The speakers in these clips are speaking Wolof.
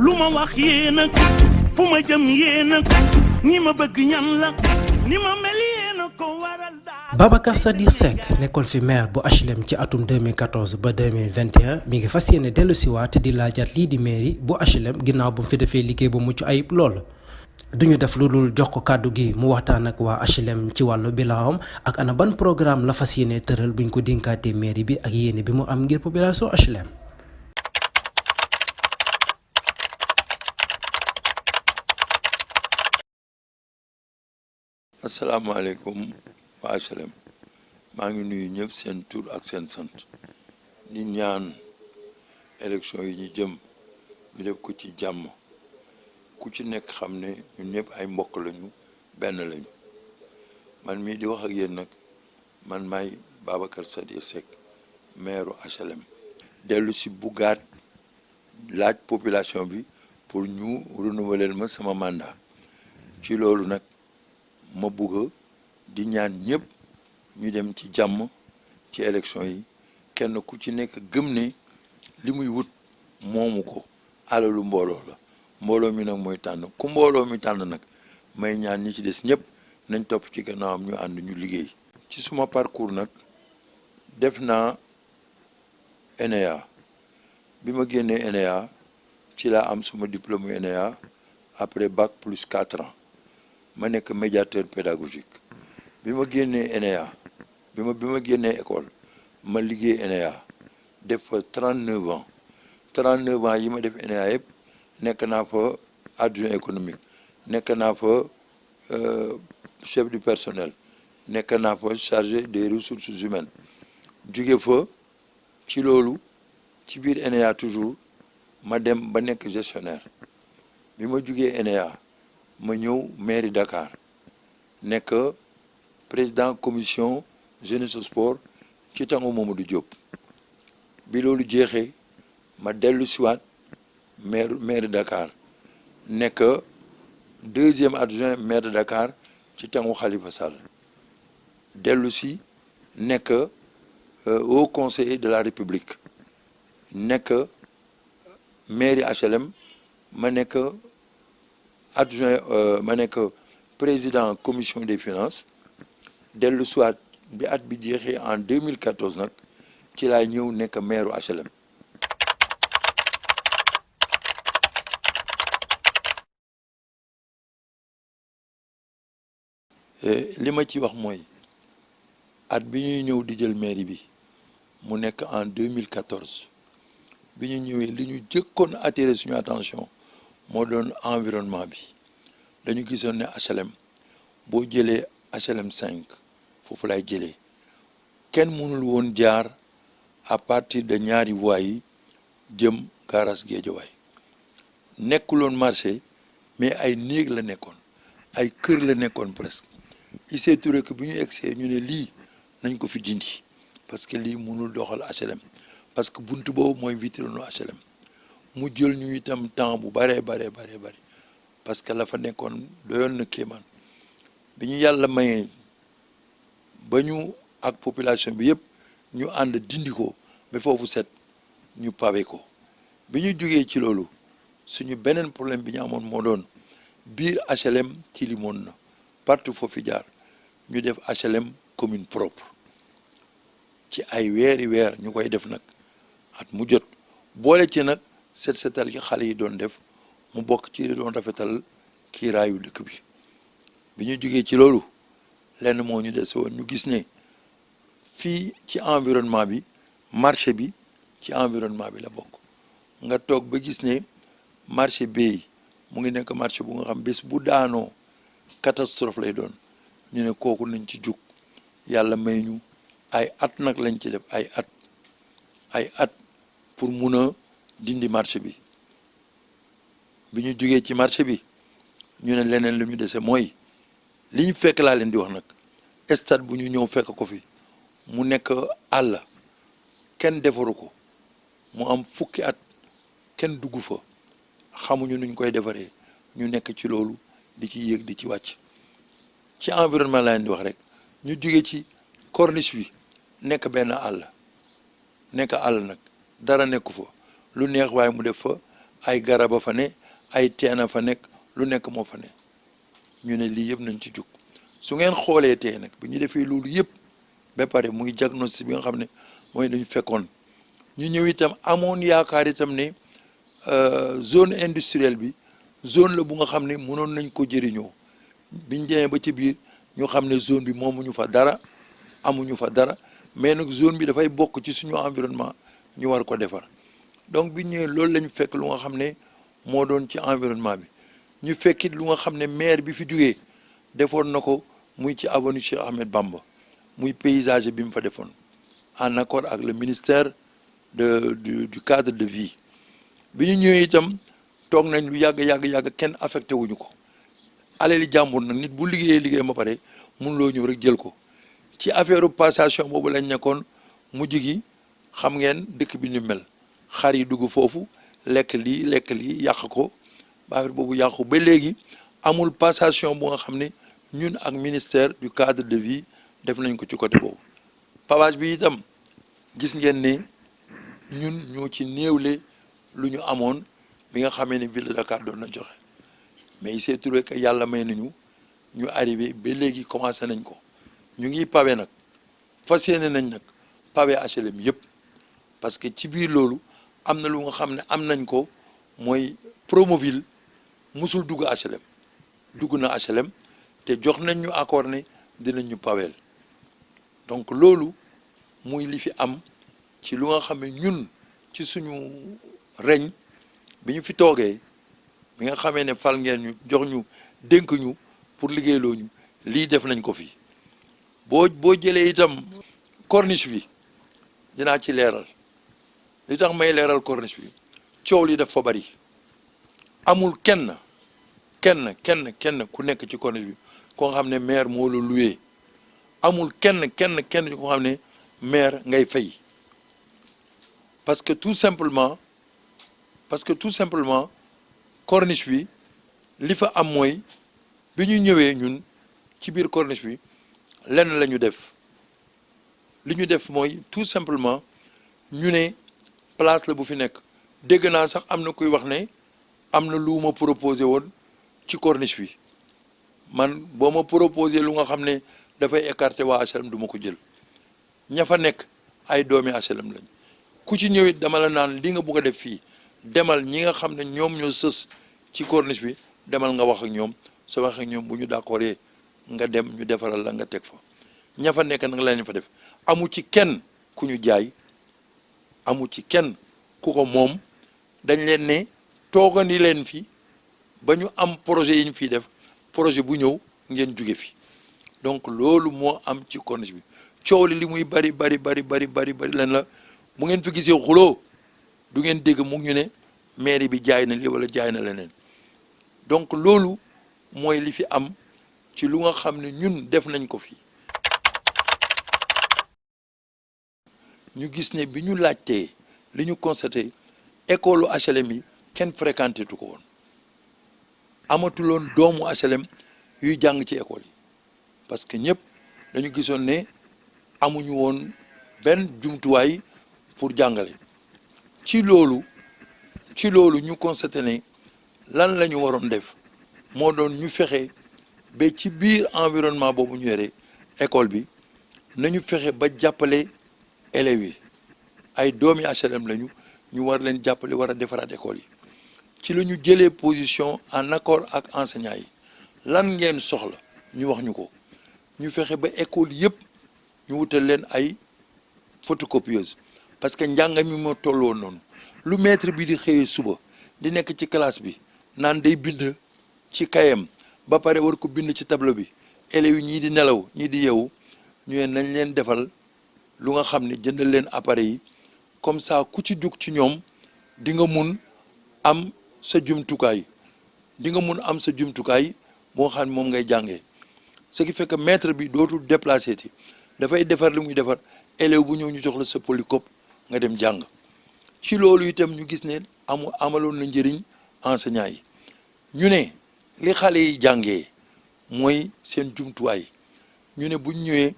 lu ma wax yéen a fu ma jëm yéen a ñi ma bëgg ñan la ni ma mel yéen a ko waral daal. Babacar Sadikh Seck nekkoon fi maire bu HLM ci atum 2014 ba 2021 mi ngi fas yéene dellu siwaat di laajaat lii di mairie bu HLM ginnaaw bu mu fi defee liggéey bu mucc ayib lool. duñu def lu dul jox ko kàddu gi mu waxtaan ak waa HLM ci wàllu bilan ak ana ban programme la fas yéene tëral buñ ko dénkaatee mairie bi ak yéene bi mu am ngir population HLM. asalaamaaleykum waa HLM maa ngi nuyu ñëpp seen tur ak seen sant di ñaan élection yi ñu jëm ñu def ko ci jàmm ku ci nekk xam ne ñun ñëpp ay mbokk lañu benn lañu man mii di wax ak yéen nag man maay Babacar Sadikh Seck maire HLM dellu si buggaat laaj population bi pour ñu renouveler ma sama mandat ci loolu nag ma bugg di ñaan ñëpp ñu dem ci jàmm ci élection yi kenn ku ci nekk gëm ne li muy wut moomu ko alalu mbooloo la mbooloo mi nag mooy tànn ku mbooloo mi tànn nag may ñaan ñi ci des ñëpp nañ topp ci gannaawam ñu ànd ñu liggéey. ci suma parcours nag def naa ENEA bi ma génnee ENEA ci laa am suma diplôme ENEA après bac plus 4 ans. ma nekk médiateur pédagogique bi ma génnee ENEA bi ma génnee école ma liggéey ENEA def fa 39 ans 39 ans yi ma def ENEA yëpp nekk naa fa adjoint économique nekk naa fa chef du personnel nekk naa fa chargé des ressources humaines jóge fa ci loolu ci biir ENEA toujours ma dem ba nekk gestionnaire bi ma jógee ENEA ma ñëw mairie Dakar nekk président commission jeunesse sport ci tangu Mamadou Diop bi loolu jeexee ma dellu siwaat maire Dakar nekk deuxième adjoint maire de Dakar ci tangu Khalifa Sall dellu si nekk haut conseiller de la République nekk mairie HLM ma nekk adjoint ma nekk président commission des finances dellu soit bi at bi jeexee en 2014 nag ci laa ñëw nekk maire HLM. li ma ci wax mooy at bi ñuy ñëw di jël mairie bi mu nekk en 2014 bi ñu ñëwee li ñu jëkkoon attirer suñu attention moo doon environnement bi dañu gisoon ne HLM boo jëlee HLM 5 foofu lay jëlee kenn mënul woon jaar à partir de ñaari voies yi jëm garage Guédiawaye nekkuloon marché mais ay néeg la nekkoon ay kër la nekkoon presque il s'est trouvé que bi ñu egsee ñu ne lii nañ ko fi dindi parce que lii mënul doxal HLM parce que buntu boobu mooy vitrine HLM mu jël ñu itam temps bu bare parce que la fa nekkoon doyoon na kéemaan bi ñu yàlla mayee ba ñu ak population bi yëpp ñu ànd dindi ko ba foofu set ñu pavé ko bi ñu jógee ci loolu suñu beneen problème bi ñu amoon moo doon biir HLM ci limoon na partout foofu jaar ñu def HLM commune propre ci ay weer ñu koy def nag at mu jot boole ci nag setal gi xale yi doon def mu bokk ci doon rafetal kiiraayu dëkk bi ñu jógee ci loolu lenn moo ñu dese woon ñu gis ne fii ci environnement bi marché bi ci environnement bi la bokk nga toog ba gis ne marché bi mu ngi nekk marché bu nga xam bés bu daanoo catastrophe lay doon ñu ne kooku nañ ci jug yàlla may ñu ay at nag lañ ci def ay at pour mun a dindi marché bi ñu jógee ci marché bi ñu ne leneen lu ñu dese mooy li ñu fekk laa leen di wax nag stade bu ñu ñëw fekk ko fi mu nekk àll kenn defaru ko mu am fukki at kenn dugg fa xamuñu nuñ koy defaree ñu nekk ci loolu di ci yéeg di ci wàcc ci environnement laa leen di wax rek ñu jógee ci corniche bi nekk benn àll nag dara nekku fa lu neex waaye mu def fa ay garaba fa ne ay teena fa nekk lu nekk moo fa ne ñu ne lii yëpp nañ ci jug su ngeen xoolee tey nag bi ñu defee loolu yëpp ba pare muy diagnostic bi nga xam ne mooy dañu fekkoon ñu ñëw itam amoon yaakaar itam ne zone industrielle bi zone la bu nga xam ne mënoon nañ ko jëriñoo biñ demee ba ci biir ñu xam ne zone bi moomuñu fa dara amuñu fa dara mais nag zone bi dafay bokk ci suñu environnement ñu war ko defar donc biñ ñëwee loolu lañ fekk lu nga xam ne moo doon ci environnement bi ñu fekkit lu nga xam ne maire bi fi jugee defoon na ko muy ci avenue Cheikh Ahmed Bamba muy paysager bi mu fa defoon en accord ak le ministère du cadre de vie bi ñu ñëwee itam toog nañ lu yàgg kenn affecté wuñu ko alali jàmbur nag nit bu liggéey ba pare mun loo ñëw rek jël ko ci affaire passation boobu lañ nekkoon mujj gi xam ngeen dëkk bi ñu mel xar yi dugg foofu lekk lii yàq ko affaire boobu yàqu ba léegi amul passation bu nga xam ne ñun ak ministère du cadre de vie def nañ ko ci côté boobu pavage bi itam gis ngeen ne ñun ñoo ci néewle lu ñu amoon bi nga xamee ne ville de Dakar doon na joxe mais il s'est trouvé que yàlla may nañu ñu arrivé ba léegi commencé nañ ko ñu ngi pavé nag fas yéene nañ nag pavé HLM yëpp parce que ci biir loolu am na lu nga xam ne am nañ ko mooy Promoville musul dugg HLM dugg na HLM te jox nañ ñu accord ne dinañ ñu paweel donc loolu muy li fi am ci lu nga xam ne ñun ci suñu reñ bi ñu fi toogee bi nga xamee ne fal ngeen ñu jox ñu dénk ñu pour liggéeyloo ñu lii def nañ ko fi boo jëlee itam corniche bi dinaa ci leeral li tax may leeral corniche bi coow li daf fa bari amul kenn ku nekk ci corniche bi ko nga xam ne maire moo la loué amul kenn ko xam ne maire ngay fay parce que tout simplement corniche bi li fa am mooy bi ñu ñëwee ñun ci biir corniche bi lenn la ñu def li ñu def mooy tout simplement ñu ne place la bu fi nekk dégg naa sax am na kuy wax ne am na lu ma proposé woon ci corniche bi man boo ma proposé lu nga xam ne dafay écarter waa HLM du ma ko jël ña fa nekk ay doomi HLM lañ ku ci ñëwit dama la naan li nga bugg a def fii demal ñi nga xam ne ñoom ñoo sës ci corniche bi demal nga wax ak ñoom soo wax ak ñoom bu ñu d'accordé nga dem ñu defaral la nga teg fa ña fa nekk nag lañ fa def amu ci kenn ku ñu jaay amu ci kenn ku ko moom dañ leen ne toogandi leen fi ba ñu am projet yi ñu fiy def projet bu ñëw ngeen jóge fi donc loolu moo am ci corniche bi coow li muy bari leen la bu ngeen fi gisee xuloo du ngeen dégg mu ñu ne mairie bi jaay na li wala jaay na leneen donc loolu mooy li fi am ci lu nga xam ne ñun def nañ ko fi ñu gis ne bi ñu laajtee li ñu constaté école HLM yi kenn fréquenté tu ko woon amatuloon doomu HLM yuy jàng ci école yi parce que ñëpp dañu gisoon ne amuñu woon benn jumtuwaay pour jàngale ci loolu ñu constaté ne lan la ñu waroon def moo doon ñu fexe ba ci biir environnement boobu ñu yore école bi nañu fexe ba jàppale élèves yi ay doomi HLM lañu ñu war leen jàppale war a defaraat école yi ci la ñu jëlee position en accord ak enseignants yi lan ngeen soxla ñu wax ñu ko ñu fexe ba école yëpp ñu wutal leen ay photocopieuse parce que njàng mi moo toll woon noonu lu maître bi di xëyee suba di nekk ci classe bi naan day bind ci kayam ba pare war ko bind ci tableau bi élèves yi ñii di nelaw ñii di yeewu ñu ne nañ leen defal lu nga xam ne jëndal leen appareil yi comme ça ku ci jug ci ñoom di nga mun am sa jumtukaay boo xam ne moom ngay jàngee ce qui fait que maître bi dootul déplacé ti dafay defar li muy defar élève bu ñëw ñu jox la sa polycope nga dem jàng ci loolu itam ñu gis ne amaloon na njëriñ enseignants yi ñu ne li xale yi jàngee mooy seen jumtuwaay ñu ne buñ ñëwee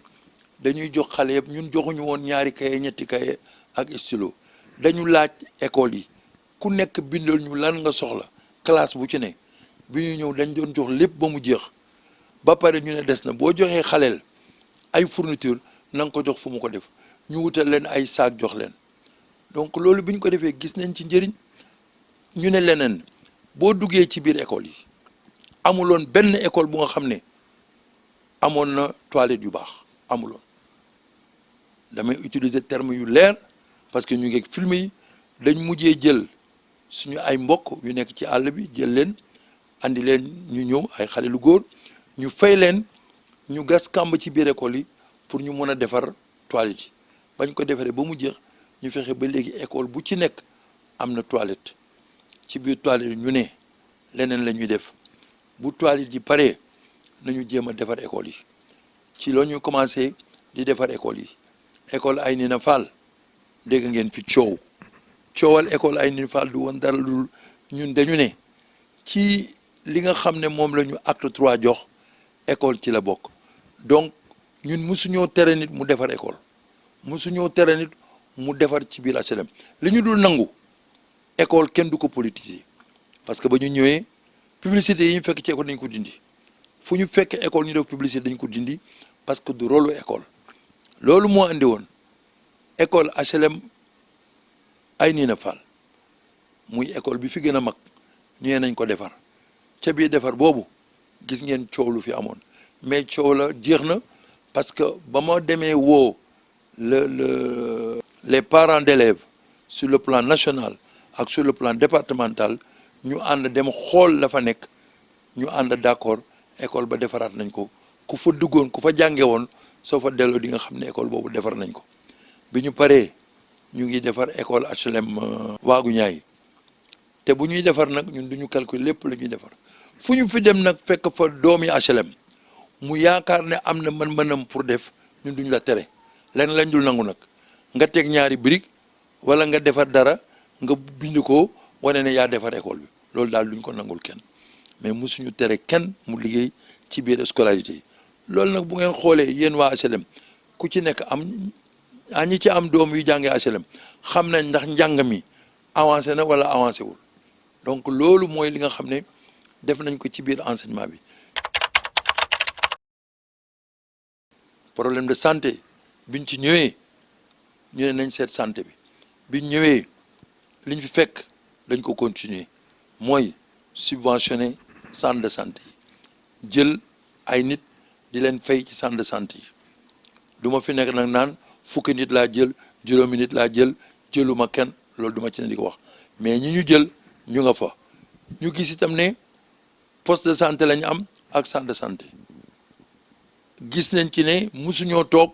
dañuy jox xale yëpp ñun joxuñu woon ñaari kaye ñetti kaye ak stylo dañu laaj école yi ku nekk bindal ñu lan nga soxla classe bu ci ne bi ñu ñëw dañ doon jox lépp ba mu jeex ba pare ñu ne des na boo joxee xaleel ay fourniture na nga ko jox fu mu ko def ñu wutal leen ay saak jox leen donc loolu bi ñu ko defee gis nañ ci njëriñ ñu ne leneen boo duggee ci biir école yi amuloon benn école bu nga xam ne amoon na toilette yu baax amuloon damay utiliser terme yu leer parce que ñu ngi film yi dañ mujjee jël suñu ay mbokk yu nekk ci àll bi jël leen andi leen ñu ñëw ay xale lu góor ñu fay leen ñu gas kàmb ci biir école yi pour ñu mën a defar toilette yi bañ ko defaree ba mu jeex ñu fexe ba léegi école bu ci nekk am na toilette ci biir toilette yi ñu ne leneen la ñuy def bu toilette yi paree nañu jéem a defar école yi ci loo ñu commencé di defar école yi école Aynina Fall dégg ngeen fi coowal école Aynina Fall du woon dara lu ñun dañu ne ci li nga xam ne moom la ñu acte 3 jox école ci la bokk donc ñun musuñoo tere nit mu defar école musuñoo tere nit mu defar ci biir HLM li ñu dul nangu école kenn du ko politiser parce que ba ñu ñëwee publicité yi ñu fekk ci école dañ ko dindi fu ñu fekk école ñu def publicité dañ ko dindi parce que du rôle école loolu moo andi woon école HLM Aynina Fall muy école bi fi gën a mag ñëwee nañ ko defar ca biir defar boobu gis ngeen coow lu fi amoon mais coow la jeex na parce que ba ma demee woo les parents d'élèves sur le plan national ak sur le plan départemental ñu ànd dem xool la fa nekk ñu ànd d'accord école ba defaraat nañ ko ku fa duggoon ku fa jànge woon soo fa delloo di nga xam ne école boobu defar nañ ko bi ñu paree ñu ngi defar école HLM waagu ñaay te bu ñuy defar nag ñun du ñu calculer lépp la ñuy defar fu ñu fi dem nag fekk fa doomi HLM mu yaakaar ne am na mën-mënam pour def ñun duñu la tere lenn lañ dul nangu nag nga teg ñaari brique wala nga defar dara nga bind ko wane ne yaa defar école bi loolu daal duñ ko nangul kenn mais musuñu tere kenn mu liggéey ci biir scolarité yi loolu nag bu ngeen xoolee yéen waa HLM ku ci nekk ñi ci am doom yu jàngee HLM xam nañ ndax njàng mi avancé na wala avancé wul donc loolu mooy li nga xam ne def nañ ko ci biir enseignement bi. problème de santé biñ ci ñëwee ñu ne nañ seet santé bi biñ ñëwee liñ fi fekk dañ ko continuer mooy subventionner centre de santé yi jël ay nit di leen fay ci centre de santé yi du ma fi nekk nag naan fukki nit laa jël juróomi nit laa jël jëluma kenn loolu duma ci ne di ko wax mais ñi ñu jël ñu nga fa ñu gis itam ne poste de santé la ñu am ak centre de santé gis nañ ci ne musuñoo toog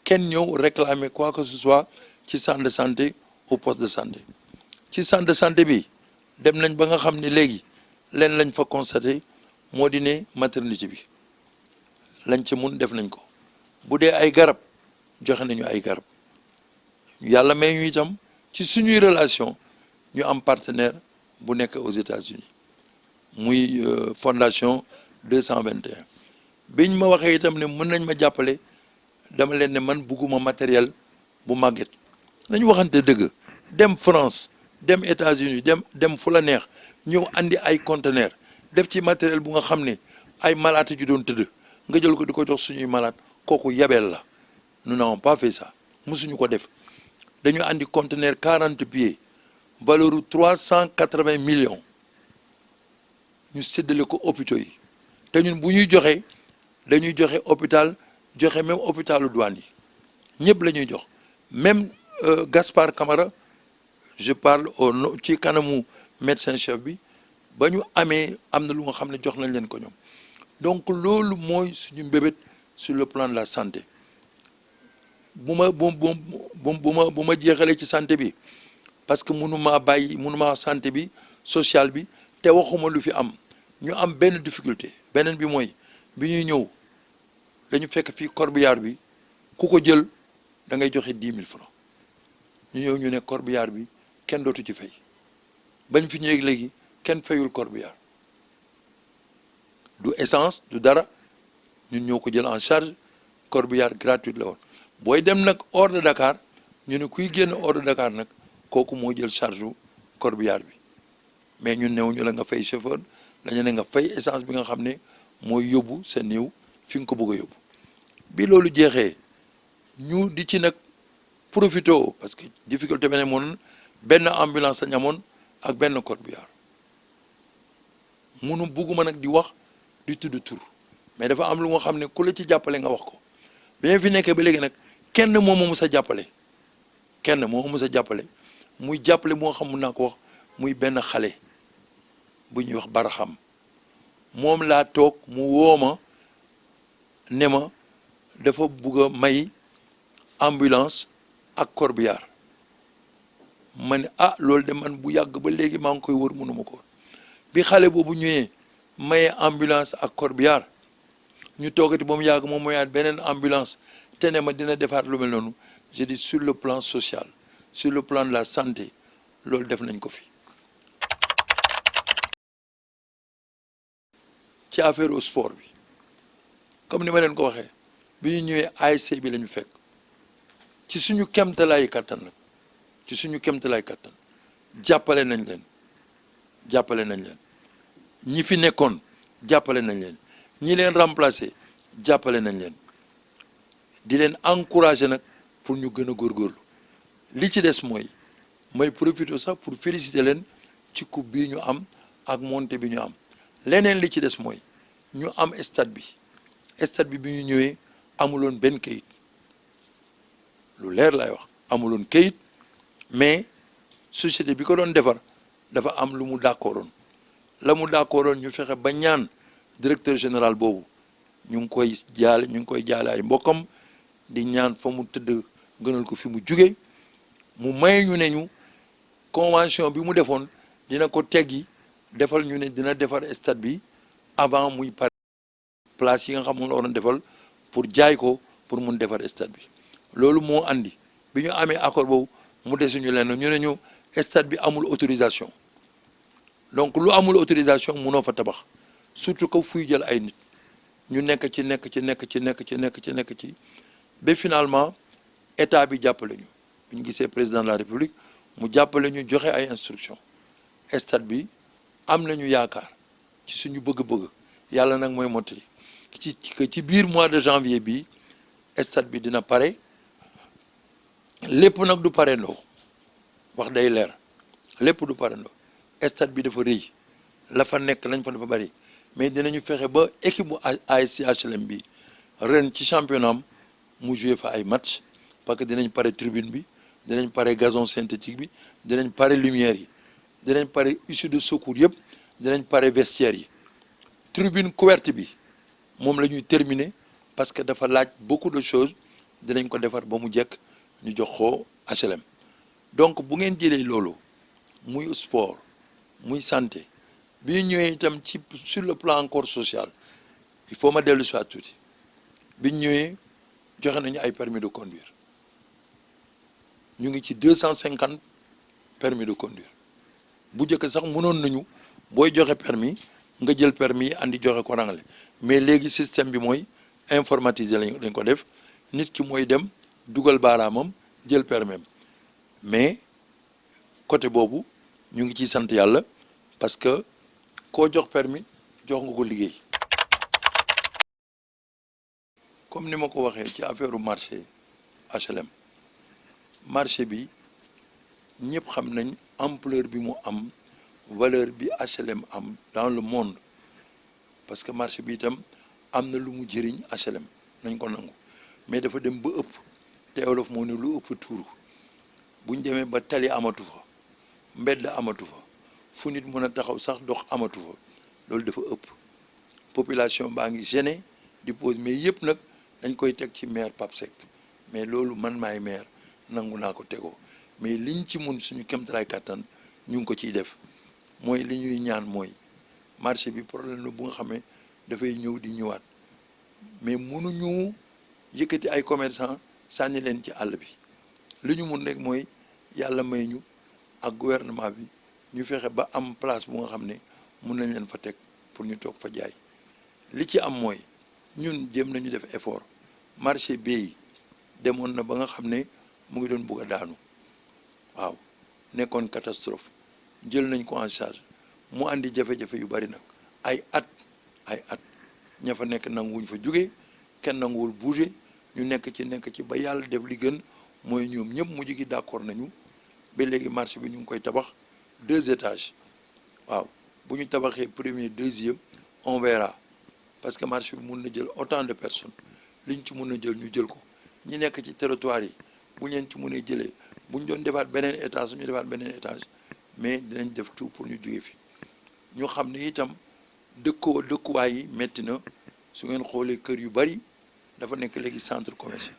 kenn ñëw réclamer quoi que ce soit ci centre de santé au poste de santé ci centre de santé bi dem nañ ba nga xam ne léegi leen lañ fa constaté moo di ne maternité bi lañ ci mun def nañ ko bu dee ay garab joxe nañu ay garab yàlla may ñu itam ci suñuy relation ñu am partenaire bu nekk aux États-Unis muy fondation 221 biñ ma waxee itam ne mën nañ ma jàppale dama leen ne man bugguma matériel bu màgget nañu waxante dëgg dem France dem États-Unis dem fu la neex ñëw andi ay conteneur def ci matériel bu nga xam ne ay malade ju doon tëdd nga jël ko di ko jox suñuy malade kooku yabeel la nous n'avons pas fait ça musuñu ko def dañu andi conteneur 40 pieds valeur 380 millions ñu séddale ko hôpitaux yi te ñun bu ñuy joxe dañuy joxe hôpital joxe même hôpitalu douane yi ñëpp la ñuy jox même Gaspard Camara je parle ci kanamu médecin chef bi ba ñu amee am na lu nga xam ne jox nañ leen ko ñoom donc loolu mooy suñu mbébét sur le plan de la santé bu ma jeexalee ci santé bi parce que mënumaa santé bi social bi te waxuma lu fi am ñu am benn difficulté beneen bi mooy bi ñuy ñëw dañu fekk fii corbillard bi ku ko jël da ngay joxe 10 000 francs ñu ñëw ñu ne corbillard bi kenn dootu ci fay bañ fi ñëwee léegi kenn fayul corbillard du essence du dara ñun ñoo ko jël en charge corbillard gratuite la woon booy dem nag hors de Dakar ñu ne kuy génn hors de Dakar nag kooku moo jël charge u corbillard bi mais ñun newuñu la nga fay chauffeur dañu ne nga fay essence bi nga xam ne mooy yóbbu sa néew fi nga ko bëgg a yóbbu bi loolu jeexee ñu di ci nag profité parce que difficulté bi ne moon benn ambulance lañ amoon ak benn corbillard munu bugguma nag di wax di tudd tur mais dafa am lu nga xam ne ku la ci jàppale nga wax ko bien fi nekkee ba léegi nag kenn moo ma mus a jàppale kenn moo ma mus a jàppale muy jàppale moo xam mun naa ko wax muy benn xale bu ñuy wax Baraxam moom laa toog mu wooma ne ma dafa bugg a may ambulance ak corbillard ma ne ah loolu de man bu yàgg ba léegi maa ngi koy wër mënuma ko bi xale boobu ñëwee maye ambulance ak corbillard ñu toogati ba mu yàgg moom mayaat beneen ambulance te ne ma dina defaat lu mel noonu je dis sur le plan social sur le plan de la santé loolu def nañ ko fi ci affaire au sport bi comme ni ma leen ko waxee bi ñu ñëwee ASC bi la ñu fekk ci suñu kemtalaay kattan nag ci suñu kemtalaay kattan jàppale nañ leen ñi fi nekkoon jàppale nañ leen ñi leen remplacer jàppale nañ leen di leen encourager nag pour ñu gën a góorgóorlu li ci des mooy may profiter sax pour féliciter leen ci coupe bii ñu am ak montée bi ñu am leneen li ci des mooy ñu am stade bi bi ñu ñëwee amuloon benn kayit lu leer lay wax amuloon kayit mais société bi ko doon defar dafa am lu mu d'accordoon la mu d'accordoon ñu fexe ba ñaan directeur général boobu ñu ngi koy jaale ay mbokkam di ñaan fa mu tëdd gënal ko fi mu jóge mu may ñu ne ñu convention bi mu defoon dina ko teggi defal ñu ne dina defar stade bi avant muy pare place yi nga xam moom la waroon defal pour jaay ko pour mun defar stade bi loolu moo andi bi ñu amee accord boobu mu desuñu leen ñu ne ñu stade bi amul autorisation donc lu amul autorisation munoo fa tabax surtout que fuy jël ay nit ñu nekk ci ba finalement état bi jàppale ñu bu ñu gisee président de la république mu jàppale ñu joxe ay instructions stade bi am nañu yaakaar ci suñu bëgg-bëgg yàlla nag mooy mottali ci biir mois de janvier bi stade bi dina pare lépp nag du pare ndoo wax day leer lépp du pare ndoo stade bi dafa rëy la fa nekk lañ fa dafa bari mais dinañu fexe ba équipe bu ASC HLM bi ren ci championnat am mu joué fa ay match parce que dinañ pare tribune bi dinañ pare gazon synthétique bi dinañ pare lumière yi dinañ pare issue de secours yëpp dinañ pare vestiaire yi tribune couverte bi moom la ñuy terminer parce que dafa laaj beaucoup de choses dinañ ko defar ba mu jekk ñu jox ko HLM donc bu ngeen jëlee loolu muy sport muy santé bi ñu ñëwee itam ci sur le plan encore social il faut ma dellu si waat tuuti bi ñu ñëwee joxe nañu ay permis de conduire ñu ngi ci 250 permis de conduire bu njëkk sax mënoon nañu booy joxe permis nga jël permis andi joxe ko rangale mais léegi système bi mooy informatisé lañ ko def nit ki mooy dem dugal baaraamam jël permis mais côté boobu ñu ngi ciy sant yàlla parce que koo jox permis jox nga ko liggéey comme ni ma ko waxee ci affaire marché HLM marché bi ñëpp xam nañ ampleur bi mu am valeur bi HLM am dans le monde parce que marché bi itam am na lu mu jëriñ HLM nañ ko nangu mais dafa dem ba ëpp te wolof moo ne lu ëpp tuuru buñ demee ba tali amatu fa mbedd amatu fa fu nit mën a taxaw sax dox amatu fa loolu dafa ëpp population baa ngi gêné di pose mais yëpp nag dañ koy teg ci maire Pape Seck mais loolu man maay maire nangu naa ko tegoo mais liñ ci mun suñu kéemtalaay kàttan ñu ngi ko ciy def mooy li ñuy ñaan mooy marché bi problème la bu nga xamee dafay ñëw di ñëwaat mais mënuñu yëkkati ay commerçant sànni leen ci àll bi li ñu mun rek mooy yàlla may ñu ak gouvernement bi ñu fexe ba am place bu nga xam ne mun nañ leen fa teg pour ñu toog fa jaay li ci am mooy ñun jéem nañu def effort marché bi demoon na ba nga xam ne mu ngi doon bugg a daanu waaw nekkoon catastrophe jël nañ ko en charge mu andi jafe-jafe yu bari nag ay at ña fa nekk nanguwuñ fa jóge kenn nanguwul bouger ñu nekk ci ba yàlla def li gën mooy ñoom ñëpp mujj gi d'accord nañu ba léegi marché bi ñu ngi koy tabax 2 étages waaw bu ñu tabaxee premier deuxième on verra parce que marché bi mun na jël autant de personnes liñ ci mun a jël ñu jël ko ñi nekk ci territoire yi bu leen ci mënee jëlee bu ñu doon defaat beneen étage suñu defaat beneen étage mais dinañ def tout pour ñu jóge fi ñu xam ne itam dëkkuwaay yi métti na su ngeen xoolee kër yu bari dafa nekk léegi centre commercial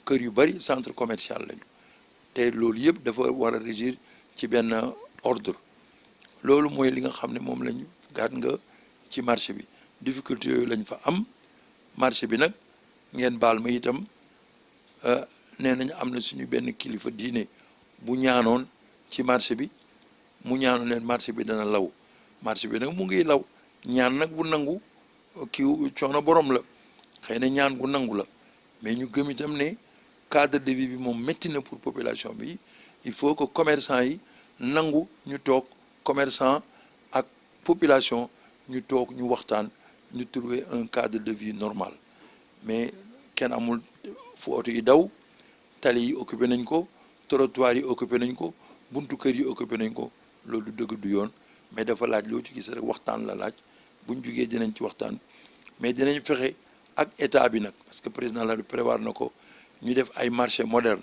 kër yu bari centre commercial lañu te loolu yëpp dafa war a régir ci benn ordre loolu mooy li nga xam ne moom lañu gaat nga ci marché bi difficulté yooyu lañ fa am marché bi nag ngeen baal ma itam nee nañ am na suñu benn kilifa diine bu ñaanoon ci marché bi mu ñaanoon leen marché bi dana law marché bi nag mu ngi law ñaan nag bu nangu kii coono borom la xëy na ñaan gu nangu la mais ñu gëm itam ne cadre de vie bi moom métti na pour population bi il faut que commerçant yi nangu ñu toog commerçant ak population ñu toog ñu waxtaan ñu trouver un cadre de vie normal mais kenn amul fu oto yi daw tali yi occupé nañ ko trottoir yi occupé nañ ko buntu kër yi occupé nañ ko loolu du dëgg du yoon mais dafa laaj loo ci gis rek waxtaan la laaj buñ jugee dinañ ci waxtaan mais dinañ fexe ak état bi nag parce que président la prévoir na ko ñu def ay marché moderne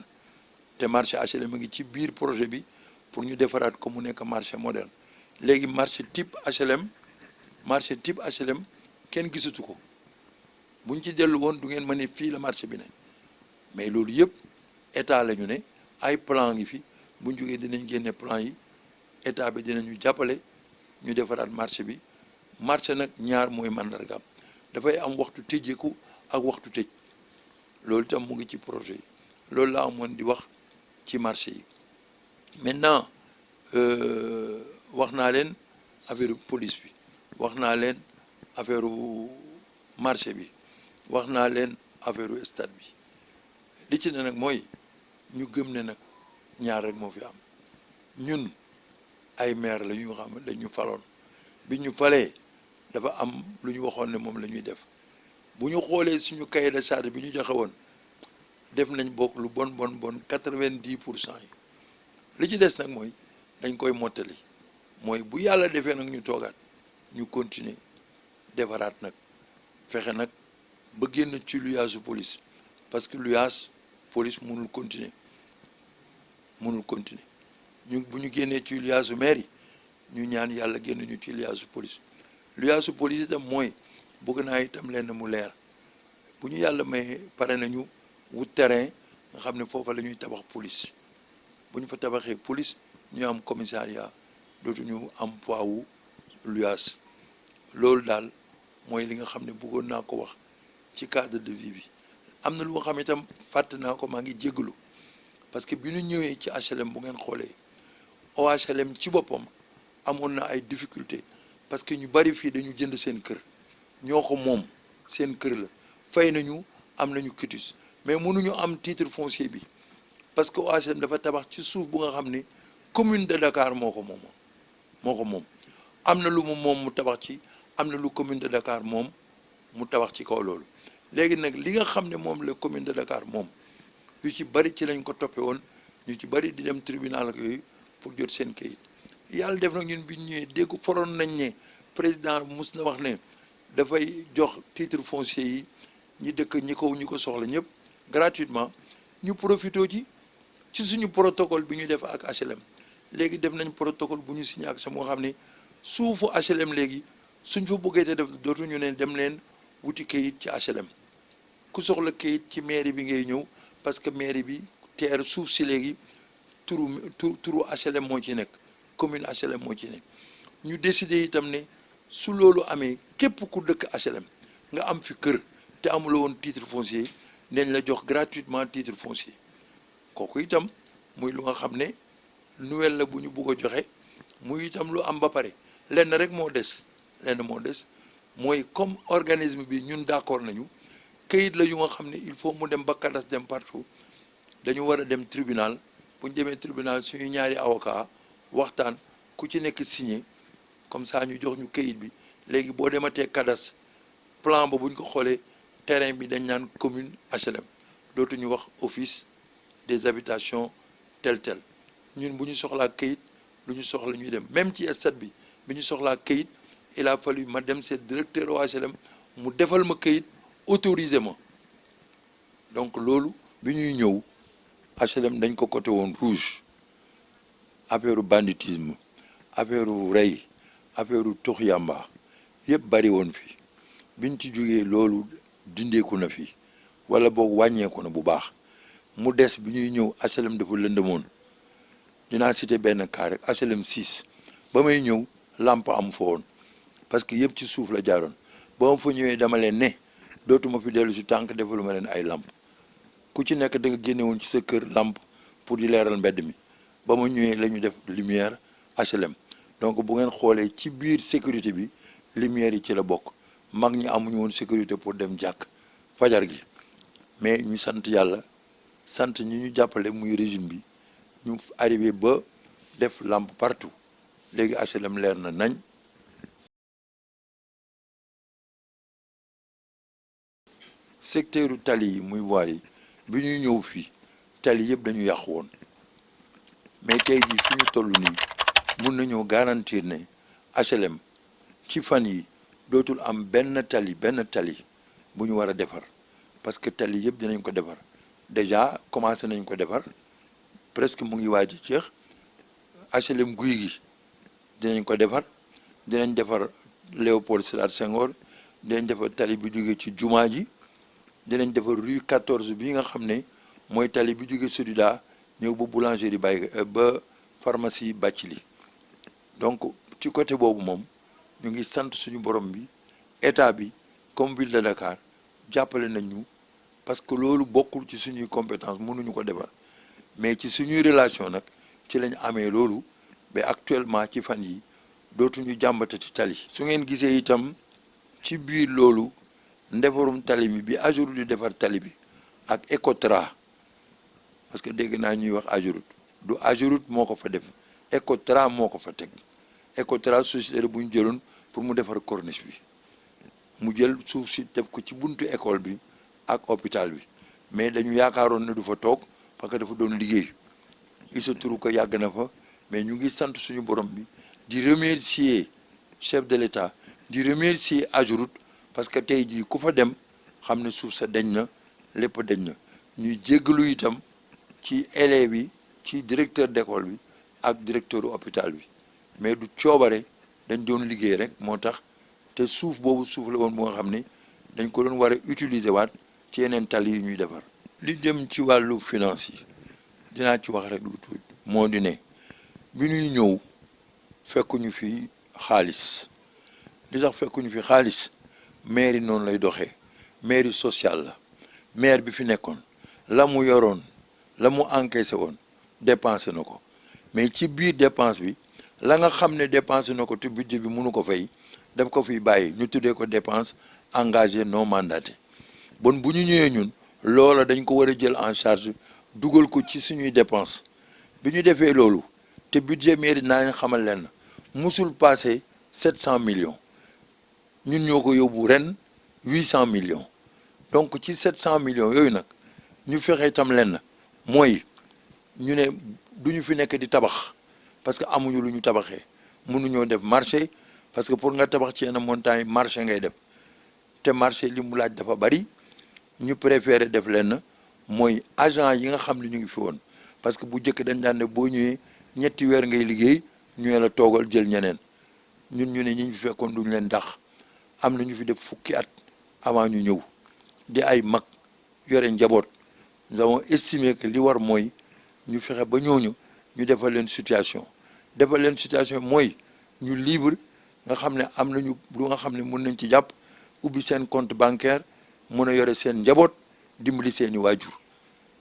te marché HLM mu ngi ci biir projet bi pour ñu defaraat ko mu nekk marché moderne léegi marché type HLM kenn gisatu ko buñ ci dellu woon du ngeen mën ne fii la marché bi ne mais loolu yëpp état la ñu ne ay plan ngi fi buñ jógee dinañ génne plan yi état bi dinañu jàppale ñu defaraat marché bi marché nag ñaar mooy mandargaam dafay am waxtu tëjeeku ak waxtu tëj loolu itam mu ngi ci projet yi loolu la amoon di wax ci marché yi maintenant wax naa leen affaire police bi wax naa leen affaire marché bi wax naa leen affaire stade bi li ci ne nag mooy ñu gëm ne nag ñaar rek moo fi am ñun ay maire la ñu xam ne dañu faloon bi ñu falee dafa am lu ñu waxoon ne moom la ñuy def bu ñu xoolee suñu cahier de charge bi ñu joxe woon def nañ bokk lu bon 90% yi li ci des nag mooy dañ koy mottali mooy bu yàlla defee nag ñu toogaat ñu continuer defaraat nag fexe nag ba génn ci luyaas police parce que luyaas police mënul continuer ñu bu ñu génnee ci luyaasu maire yi ñu ñaan yàlla génn ñu ci luyaasu police itam mooy bëgg naa itam lenn mu leer bu ñu yàlla may pare nañu wut terrain nga xam ne foofa la ñuy tabax police bu ñu fa tabaxee police ñu am commissariat dootuñu am poids wu luyaas loolu daal mooy li nga xam ne bëggoon naa ko wax ci cadre de vie bi am na lu nga xam itam fàtte naa ko maa ngi jéggalu parce que bi ñu ñëwee ci HLM bu ngeen xoolee OHLM ci boppam amoon na ay difficulté parce que ñu bari fii dañu jënd seen kër ñoo ko moom seen kër la fay nañu am nañu quitus mais mënuñu am titre foncier bi parce que OHLM dafa tabax ci suuf bu nga xam ne commune de Dakar moo ko moom am na lu mu moom mu tabax ci am na lu commune de Dakar moom mu tabax ci kaw loolu léegi nag li nga xam ne moom la commune de Dakar moom yu ci bari ci lañ ko toppe woon ñu ci bari di dem tribunal ak yooyu pour jot seen kayit yàlla def nag ñun bi ñu ñëwee dégg foroon nañ ne président mus na wax ne dafay jox titre foncier yi ñi dëkk ñi ko soxla ñëpp gratuitement ñu profité ci suñu protocole bi ñu def ak HLM léegi def nañ protocole bu ñu signé ak sama xam ne suufu HLM léegi suñ fa bëggee te def dootuñu ne dem leen wuti kayit ci HLM ku soxla kayit ci mairie bi ngay ñëw parce que mairie bi teer suuf si léegi turu HLM moo ci nekk commune HLM moo ci nekk ñu décider itam ne su loolu amee képp ku dëkk HLM nga am fi kër te amuloo woon titre foncier nañ la jox gratuitement titre foncier kooku itam muy lu nga xam ne nouvelle la bu ñu bugg a joxe muy itam lu am ba pare lenn rek moo des mooy comme organisme bi ñun d'accord nañu kayit la yu nga xam ne il faut mu dem ba cadastre dem partout dañu war a dem tribunal bu ñu demee tribunal suñu ñaari avocat waxtaan ku ci nekk signé comme ça ñu jox ñu kayit bi léegi boo dematee cadastre plan ba buñ ko xoolee terrain bi dañ naan commune HLM dootuñu wax office des habitations tel ñun bu ñu soxlaa kayit lu ñu soxla ñuy dem même ci stade bi ñu soxlaa kayit il a fallu ma dem seet directeur au HLM mu defal ma kayit autorisé ma donc loolu bi ñuy ñëw HLM dañ ko côté woon rouge affaire banditisme affaire rey affaire tux yamba yëpp bari woon fi biñ ci jógee loolu dindeeku na fi wala boog wàññeeku na bu baax mu des bi ñuy ñëw HLM dafa lëndëmoon dinaa citer benn cas rek HLM 6 ba may ñëw lampe am fa woon parce que yëpp ci suuf la jaaroon ba ma fa ñëwee dama leen ne dootuma fi dellu si tànk defaluma leen ay lampe ku ci nekk da nga génne woon ci sa kër lampe pour di leeral mbedd mi ba ma ñëwee la ñu def lumière HLM donc bu ngeen xoolee ci biir sécurité bi lumière yi ci la bokk mag ñi amuñu woon sécurité pour dem jàkk fajar gi mais ñu sant yàlla sant ñi ñu jàppale muy régime bi ñu arrivé ba def lampe partout léegi HLM leer na nañ. secteuru tali yi muy voirie yi bi ñuy ñëw fii tali yëpp dañu yàqu woon mais tey jii fi ñu toll nii mun nañoo garantir ne HLM ci fan yi dootul am benn tali bu ñu war a defar parce que tali yëpp dinañ ko defar déjà commencé nañ ko defar presque mu ngi waaj a jeex HLM guy gi dinañ ko defar dinañ defar Léopold Sédar Senghor dinañ defar tali bi jógee ci jumaa ji dinañ defar rue 14 bi nga xam ne mooy tali bi jógee Sodida ñëw ba boulangerie bay ba pharmacie Bathily donc ci côté boobu moom ñu ngi sant suñu borom bi état bi comme ville de Dakar jàppale nañ ñu parce que loolu bokkul ci suñuy compétence mënuñu ko defar mais ci suñuy relation nag ci lañ amee loolu ba actuellement ci fan yi dootuñu jàmbatati tali. su ngeen gisee itam ci biir loolu ndefarum tali mi bi AGEROUTE di defar tali bi ak ECOTRA parce que dégg naa ñuy wax AGEROUTE du AGEROUTE moo ko fa def ECOTRA moo ko fa teg ECOTRA société bu ñu jëloon pour mu defar corniche bi mu jël suuf si def ko ci buntu école bi ak hôpital bi mais dañu yaakaaroon ne du fa toog parce que dafa doon liggéey il se trouve que yàgg na fa mais ñu ngi sant suñu borom bi di remercier chef de l'État di remercier AGEROUTE parce que tey jii ku fa dem xam ne suuf sa dañ na lépp dañ na ñuy jéggalu itam ci élèves yi ci directeur d'école bi ak directeur hôpital bi mais du coobare dañ doon liggéey rek moo tax te suuf boobu suuf la woon bu nga xam ne dañ ko doon war a utiliser waat ci yeneen tali yi ñuy defar. li jëm ci wàllu finance yi dinaa ci wax rek lu tuuti moo di ne bi ñuy ñëw fekkuñu fi xaalis li tax fekkuñu fi xaalis mairie noonu lay doxee mairie sociale la maire bi fi nekkoon la mu yoroon la mu encaissé woon dépensé na ko mais ci biir dépense bi la nga xam ne dépensé na ko te budget bi mënu ko fay daf ko fiy bàyyi ñu tuddee ko dépense engagée non mandatée bon bu ñu ñëwee ñun loola dañ ko war a jël en charge dugal ko ci suñuy dépense bi ñu defee loolu te budget mairie naa leen xamal leen musul passé 700 millions ñun ñoo ko yóbbu ren 800 millions donc ci 700 millions yooyu nag ñu fexe itam leen mooy ñu ne du ñu fi nekk di tabax parce que amuñu lu ñu tabaxee mënuñoo def marché parce que pour nga tabax ci yenn montagne marché ngay def te marché li mu laaj dafa bari ñu préféré def leen mooy agent yi nga xam ne ñu ngi fi woon parce que bu njëkk dañ daan ne boo ñëwee ñetti weer ngay liggéey ñu la toogal jël ñeneen ñun ñu ne ñi ñu fekkoon duñ leen dax am na ñu fi def fukki at avant ñu ñëw di ay mag yore njaboot nous avons estimé que li war mooy ñu fexe ba ñooñu ñu defal leen situation mooy ñu libre nga xam ne am nañu lu nga xam ne mën nañ ci jàpp ubbi seen compte bancaire mën a yore seen njaboot dimbali seeni waajur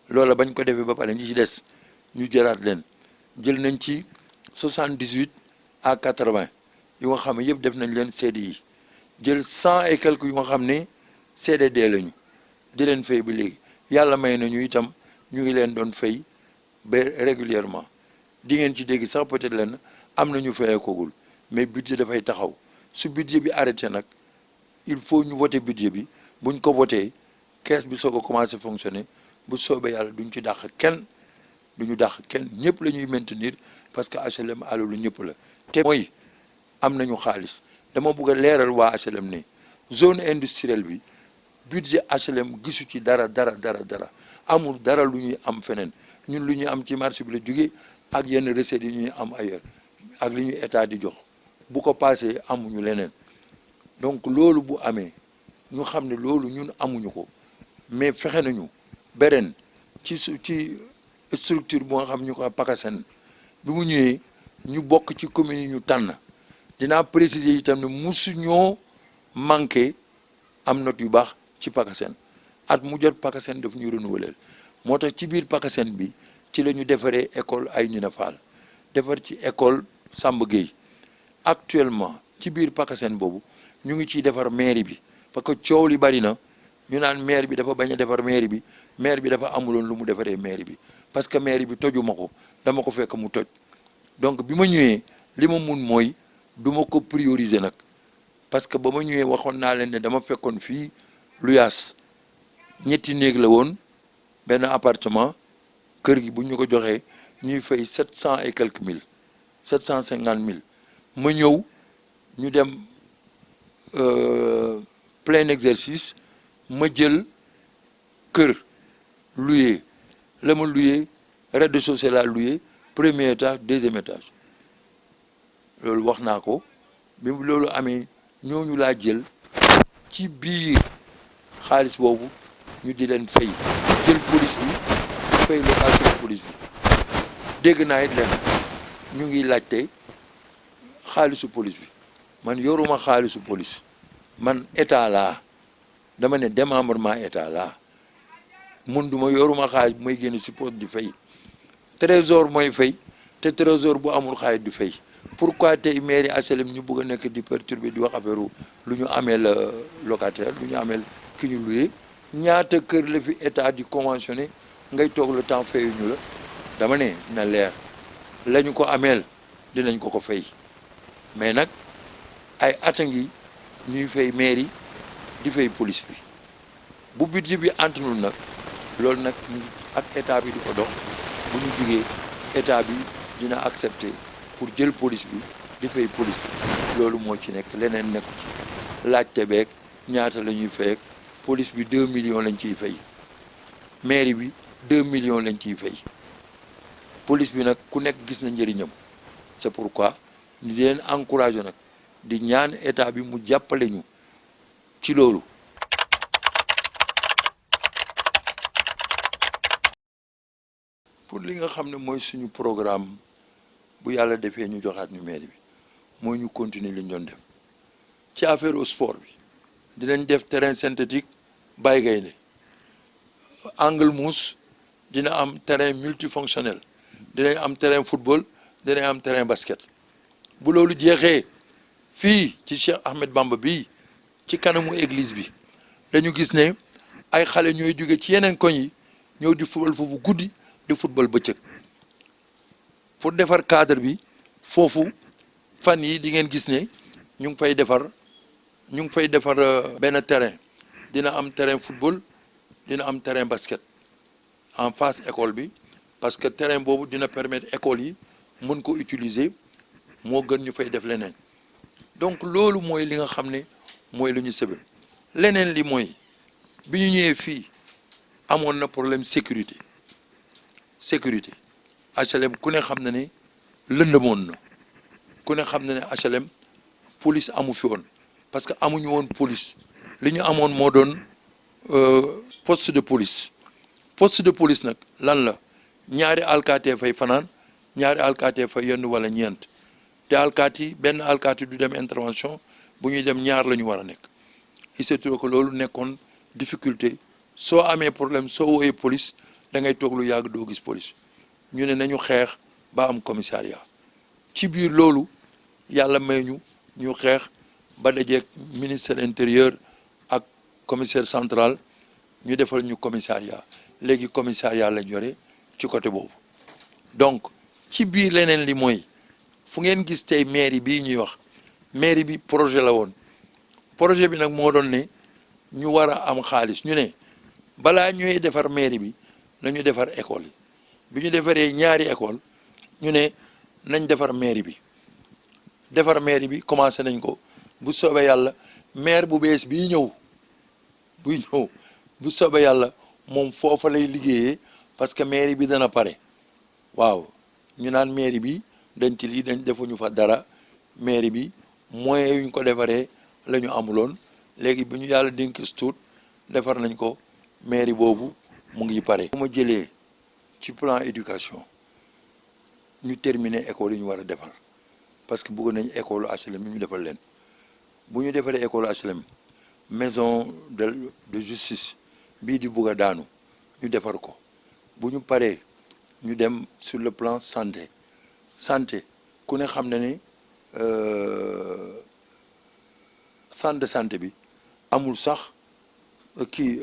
loola bañ ko defee ba pare ñi ci des ñu jëlaat leen jël nañ ci 78 à 80 yu nga xam ne yëpp def nañ leen CDI jël 100 et quelques yu nga xam ne CDD lañu di leen fay ba léegi yàlla may nañu itam ñu ngi leen doon fay ba régulièrement di ngeen ci dégg sax peut-être leen am na ñu fayee kogul mais budget dafay taxaw su budget bi arrêté nag il faut ñu voter budget bi buñ ko voté caisse bi soog a commencé fonctionner bu soobee yàlla duñ ci dàq kenn duñu dàq kenn ñëpp la ñuy maintenir parce que HLM alalu ñëpp la te mooy am nañu xaalis dama bëgg a leeral waa HLM ne zone industrielle bi budget HLM gisu ci dara amul dara lu ñuy am feneen ñun lu ñuy am ci marché bi la jógee ak yenn recettes yi ñuy am ailleurs ak li ñuy état di jox bu ko passé amuñu leneen donc loolu bu amee ñu xam ne loolu ñun amuñu ko mais fexe nañu beneen ci structure bu nga xam ñu ko PACASEN bi mu ñëwee ñu bokk ci commune yi ñu tànn dinaa préciser itam ne musu ñoo manqué am note yu baax ci PACASEN at mu jot PACASEN daf ñu renouveler moo tax ci biir PACASEN bi ci la ñu defaree école Aïnina Fall defar ci école Samba Gueye actuellement ci biir PACASEN boobu ñu ngi ciy defar mairie bi parce que coow li bari na ñu naan maire bi dafa bañ a defar mairie bi maire bi dafa amuloon lu mu defaree mairie bi parce que mairie bi tojuma ko dama ko fekk mu toj donc bi ma ñëwee li ma mun mooy du ma ko prioriser nag parce que ba ma ñëwee waxoon naa leen ne dama fekkoon fii lu yaas ñetti néeg la woon benn appartement kër gi bu ñu ko joxee ñuy fay 700 et quelques mille 750 000 ma ñëw ñu dem plein exercice ma jël kër loué la ma loué rez-de-chaussée la loué premier étage deuxième étage loolu wax naa ko bi loolu amee ñooñu laa jël ci biir xaalis boobu ñu di leen fay jël police bi fay location police bi dégg naa it leen ñu ngi laajte xaalisu police bi man yoruma xaalisu police man état laa dama ne démembrement état laa mun duma yoruma xaalis bu may génn si poste di fay trésor mooy fay te trésor bu amul xaalis du fay pourquoi tey mairie HLM ñu bëgg a nekk di perturber di wax affaire lu ñu amee la locataire lu ñu amee ki ñu loué ñaata kër la fi état di conventionné ngay toog le temps fayuñu la dama ne na leer la ñu ko ameel dinañ ko fay mais nag ay ata ngi ñuy fay mairie di fay police bi bu budget bi antunul nag loolu nag ak état bi di ko dox bu ñu jugee état bi dina accepter pour jël police bi di fay police bi loolu moo ci nekk leneen nekku ci laajte beeg ñaata la ñuy fay police bi 2 millions lañ ciy fay mairie bi 2 millions lañ ciy fay police bi nag ku nekk gis na njëriñam c'est pourquoi ñu di leen encourager nag di ñaan état bi mu jàppale ñu ci loolu. pour li nga xam ne mooy suñu programme bu yàlla defee ñu joxaat ñu mairie bi mooy ñu continuer li ñu doon def ci affaire au sport bi dinañ def terrain synthétique Baye Gaynde Angle Mousse dina am terrain multifonctionnel dinañ am terrain football dinañ am terrain basket bu loolu jeexee fii ci Cheikh Ahmed Bamba bii ci kanamu église bi dañu gis ne ay xale ñooy jóge ci yeneen koñ yi ñëw di football foofu guddi di football bëccëg pour defar cadre bi foofu fan yi di ngeen gis ne ñu ngi fay defar benn terrain dina am terrain football dina am terrain basket en face école bi parce que terrain boobu dina permettre école yi mën ko utiliser moo gën ñu fay def leneen donc loolu mooy li nga xam ne mooy lu ñu sëbal leneen li mooy bi ñu ñëwee fii amoon na problème sécurité HLM ku ne xam na ne lëndëmoon na ku ne xam na ne HLM police amu fi woon parce que amuñu woon police li ñu amoon moo doon poste de police nag lan la ñaari alkaati fay fanaan ñaari alkaati fay yenn wala ñeent te alkaati benn alkaati du dem intervention bu ñuy dem ñaar la ñu war a nekk il se trouve que loolu nekkoon difficulté soo amee problème soo wooyee police da ngay toog lu yàgg doo gis police ñu ne nañu xeex ba am commissariat ci biir loolu yàlla may ñu xeex ba dajeeg ministère intérieur ak commissaire central ñu defal ñu commissariat léegi commissariat lañ yore ci côté boobu donc ci biir leneen li mooy fu ngeen gis tey mairie bii ñuy wax mairie bi projet la woon projet bi nag moo doon ne ñu war a am xaalis ñu ne balaa ñuy defar mairie bi nañu defar école yi bi ñu defaree ñaari école ñu ne nañ defar mairie bi commencé nañ ko bu soobee yàlla maire bu bees bii ñëw bu soobee yàlla moom foofa lay liggéeyee parce que mairie bi dana pare waaw ñu naan mairie bi dañ ci lii dañ defuñu fa dara mairie bi moyens yuñ ko defaree la ñu amuloon léegi bi ñu yàlla dénk tuut defar nañ ko mairie boobu mu ngi pare. bu ma jëlee ci plan éducation ñu terminer école yi ñu war a defar parce que bëgg nañ école HLM yi ñu defal leen bu ñu defaree école HLM maison de justice bii di bëgg a daanu ñu defar ko bu ñu paree ñu dem sur le plan santé ku ne xam na ne centre de santé bi amul sax kii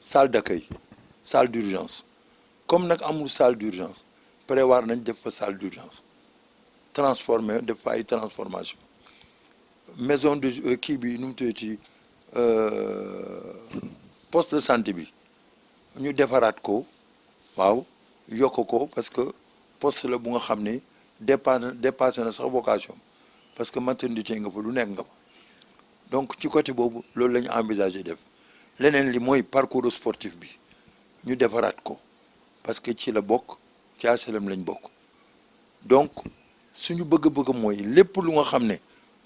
salle d'accueil salle d'urgence comme nag amul salle d'urgence prévoir nañ def fa salle d'urgence transformé def fa ay transformation maison de kii bi nu mu tuddee ci poste de santé bi ñu defaraat ko waaw yokk ko parce que poste la bu nga xam ne dépassé na sax vocation parce que maternité nga fa lu nekk nga fa donc ci côté boobu loolu la ñu envisagé def leneen li mooy parcours sportif bi ñu defaraat ko parce que ci la bokk ci HLM lañ bokk donc suñu bëgg-bëgg mooy lépp lu nga xam ne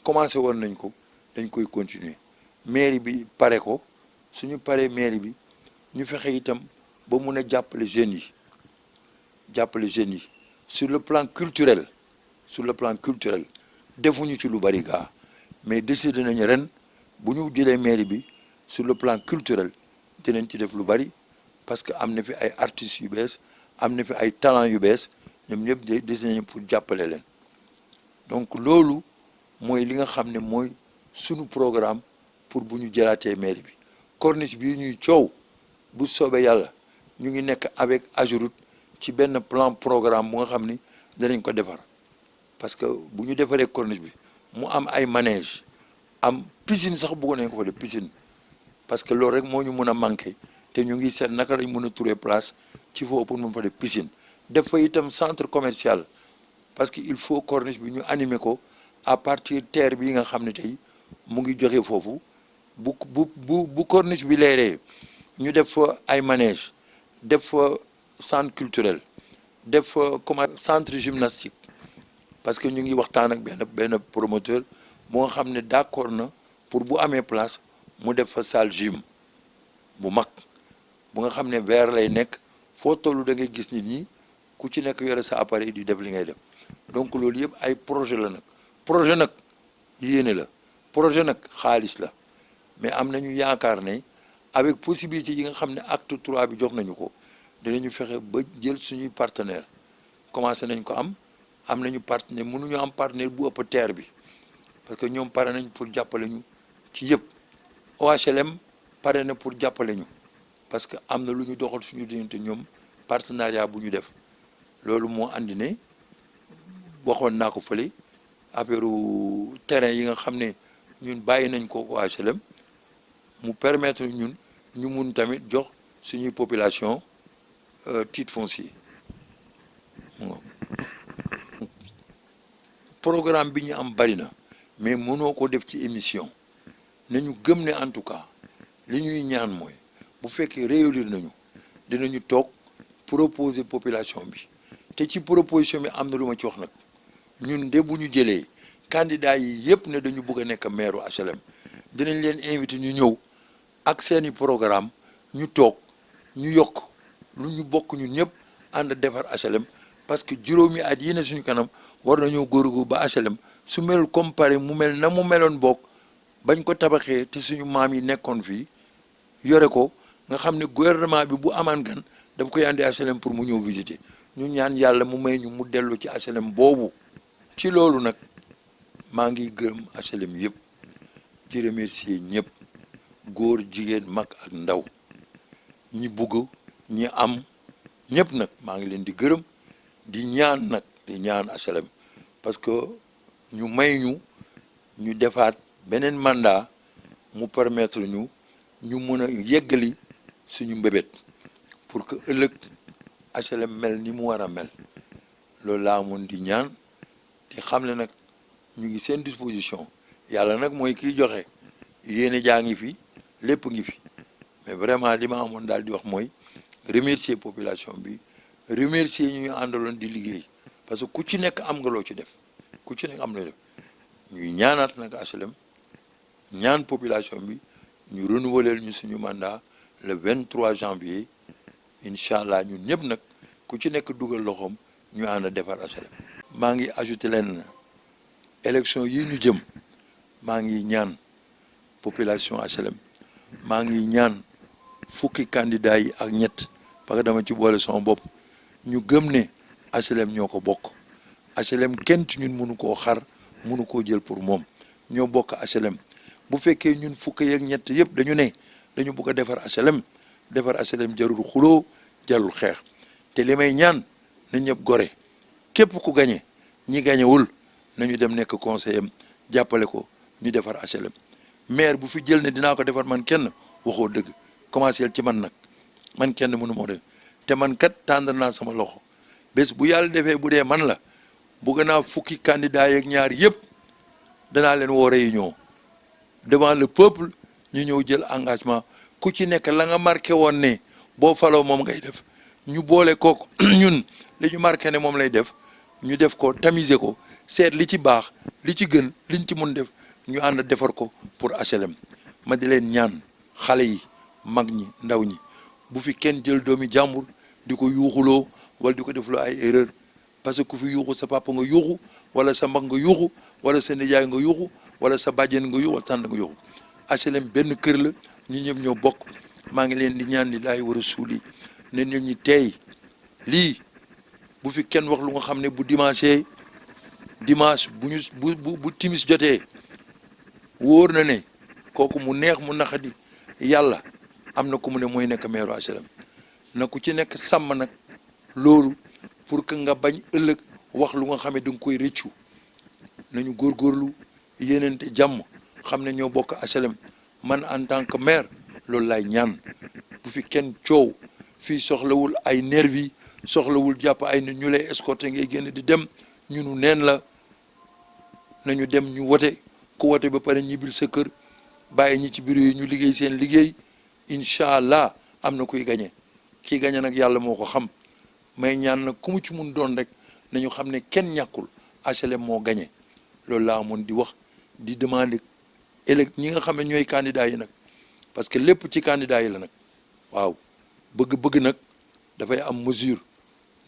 commencé woon nañ ko dañ koy continuer mairie bi pare ko suñu paree mairie bi ñu fexe itam ba mun a jàppale jeunes yi sur le plan culturel defuñu ci lu bari gaa mais décidé nañu ren bu ñu jëlee mairie bi sur le plan culturel dinañ ci def lu bari parce que am na fi ay artistes yu bees am na fi ay talents yu bees ñoom ñëpp décidé nañu pour jàppale leen donc loolu mooy li nga xam ne mooy sunu programme pour bu ñu jëlaatee mairie bi corniche bii ñuy coow bu soobee yàlla ñu ngi nekk avec Ageroute ci benn plan programme bu nga xam ni danañ ko defar parce que bu ñu defaree corniche bi mu am ay manège am piscine sax bëggoon nañ ko fa def piscine parce que loolu rek moo ñu mun a manqué te ñu ngi seet naka lañ mën a trouver place ci foofu pour mun fa def piscine def fa itam centre commercial parce que il faut corniche bi ñu animer ko à partir terre bi nga xam ne tey mu ngi joxe foofu bu corniche bi leeree ñu def fa ay manège def fa centre culturel def fa comme centre gymnastique parce que ñu ngi waxtaan ak benn promoteur moo xam ne d'accord na pour bu amee place mu def fa salle gym bu mag bu nga xam ne verre lay nekk foo tollu da ngay gis nit ñi ku ci nekk yore sa appareil di def li ngay def donc loolu yëpp ay projet la nag projet nag yéene la projet nag xaalis la mais am nañu yaakaar ne avec possibilité yi nga xam ne acte 3 bi jox nañu ko dinañu fexe ba jël suñuy partenaire commencé nañ ko am nañu partenaire mënuñu am partenaire bu ëpp terre bi parce que ñoom pare nañ pour jàppale ñu ci yëpp OHLM pare na pour jàppale ñu parce que am na lu ñu doxal suñu diggante ñoom partenariat bu ñu def loolu moo andi ne waxoon naa ko fële affaire terrain yi nga xam ne ñun bàyyi nañ ko OHLM mu permettre ñun ñu mun tamit jox suñuy population titre foncier programme bi ñu am bari na mais mënoo ko def ci émission nañu gëm ne en tout cas li ñuy ñaan mooy bu fekkee réélire nañu dinañu toog proposer population bi te ci proposition bi am na lu ma ci wax nag ñun de bu ñu jëlee candidat yi yëpp ne dañu bëgg a nekk maire HLM dinañ leen invité ñu ñëw ak seeni programme ñu toog ñu yokk lu ñu bokk ñun ñëpp ànd defar HLM parce que juróomi at yi ne suñu kanam war nañoo góorgóorlu ba HLM su melul comparé mu mel na mu meloon bokk bañ ko tabaxee te suñu maam yi nekkoon fii yore ko nga xam ne gouvernement bi bu amaan gan daf koy andi HLM pour mu ñëw visiter ñu ñaan yàlla mu may ñu mu dellu ci HLM boobu. ci loolu nag maa ngi gërëm HLM yëpp di remercier ñëpp góor jigéen mag ak ndaw ñi bugg ñi am ñëpp nag maa ngi leen di gërëm di ñaan nag di ñaan HLM parce que ñu may ñu ñu defaat beneen mandat mu permettre ñu mën a yeggali suñu mbébét pour que ëllëg HLM mel ni mu war a mel loolu laa mun di ñaan di xam ne nag ñu ngi seen disposition yàlla nag mooy kiy joxe yéene jaa ngi fi lépp ngi fi mais vraiment li ma amoon daal di wax mooy remercier population bi remercier ñu àndaloon di liggéey parce que ku ci nekk am nga loo ci def ku ci nekk am loo def ñuy ñaanaat nag HLM ñaan population bi ñu renouveler ñu suñu mandat le 23 janvier incha allah ñun ñëpp nag ku ci nekk dugal loxoom ñu ànd defar HLM. maa ngi ajouté leen élection yi ñu jëm maa ngi ñaan population HLM maa ngi ñaan fukki candidat yi ak ñett parce que dama ci boole sama bopp ñu gëm ne HLM ñoo ko bokk HLM kenn ci ñun mënu koo xar mënu koo jël pour moom ñoo bokk HLM bu fekkee ñun fukki yeeg ñett yëpp dañu ne dañu bëgg a defar HLM jarul xuloo jarul xeex te li may ñaan na ñëpp gore képp ku gañe ñi gañewul nañu dem nekk conseiller am jàppale ko ñu defar HLM maire bu fi jël ne dinaa ko defar man kenn waxoo dëgg commencé ci man nag man kenn mënu moo def te man kat tàndal naa sama loxo bés bu yàlla defee bu dee man la bëgg naa fukki candidat yeeg ñaar yëpp danaa leen woo réunion devant le peuple ñu ñëw jël engagement ku ci nekk la nga marqué woon ne boo faloo moom ngay def ñu boole kook ñun li ñu marqué ne moom lay def ñu def ko tamiser ko seet li ci baax li ci gën liñ ci mun def ñu ànd defar ko pour HLM ma di leen ñaan xale yi mag ñi ndaw ñi bu fi kenn jël doomi jàmbur di ko yuuxuloo wala di ko defloo ay erreur parce que ku fi yuuxu sa papa nga yuuxu wala sa mag nga yuuxu wala sa nijaay nga yuuxu wala sa bàjjen nga yuuxu wala tànn nga yuuxu HLM benn kër la ñi ñëpp ñoo bokk maa ngi leen di ñaan li laay war a suuli ne nit ñi tey lii bu fi kenn wax lu nga xam ne bu dimanche bu timis jotee wóor na ne kooku mu neex mu naqadi yàlla am na ku mu ne mooy nekk maire HLM na ku ci nekk sàmm nag loolu pour que nga bañ ëllëg wax lu nga xam ne da nga koy rëccu nañu góorgóorlu yéenante jàmm xam ne ñoo bokk HLM man en tant que maire loolu laay ñaan bu fi kenn coow fii soxlawul ay nervi soxlawul jàpp ay nit ñu lay escorter ngay génn di dem ñunu neen la nañu dem ñu wote ku wote ba pare ñibbil sa kër bàyyi ñi ci bureau yi ñu liggéey seen liggéey incha allah am na kuy gañe kii gañe nag yàlla moo ko xam may ñaan nag ku mu ci mun doon rek nañu xam ne kenn ñàkkul HLM moo gañe loolu laa amoon di wax di demander ñi nga xam ne ñooy candidats yi nag parce que lépp ci candidats yi la nag waaw bëgg-bëgg nag dafay am mesure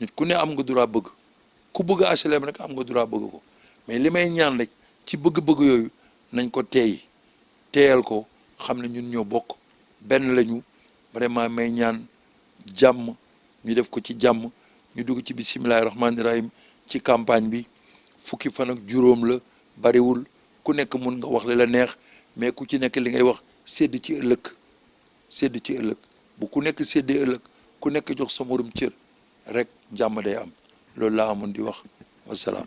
nit ku ne am nga droit bëgg ku bëgg HLM rek am nga droit bëgg ko mais li may ñaan rek ci bëgg-bëgg yooyu nañ ko teeyal ko xam ne ñun ñoo bokk benn lañu vraiment may ñaan jàmm ñu def ko ci jàmm ñu dugg ci bisimilahi rahmaani rahim ci campagne bi fukki fan ak juróom la bariwul ku nekk mun nga wax li la neex mais ku ci nekk li ngay wax sédd ci ëllëg bu ku nekk séddee ëllëg ku nekk jox sa morom cër rek jàmm day am loolu laa amoon di wax wasalaam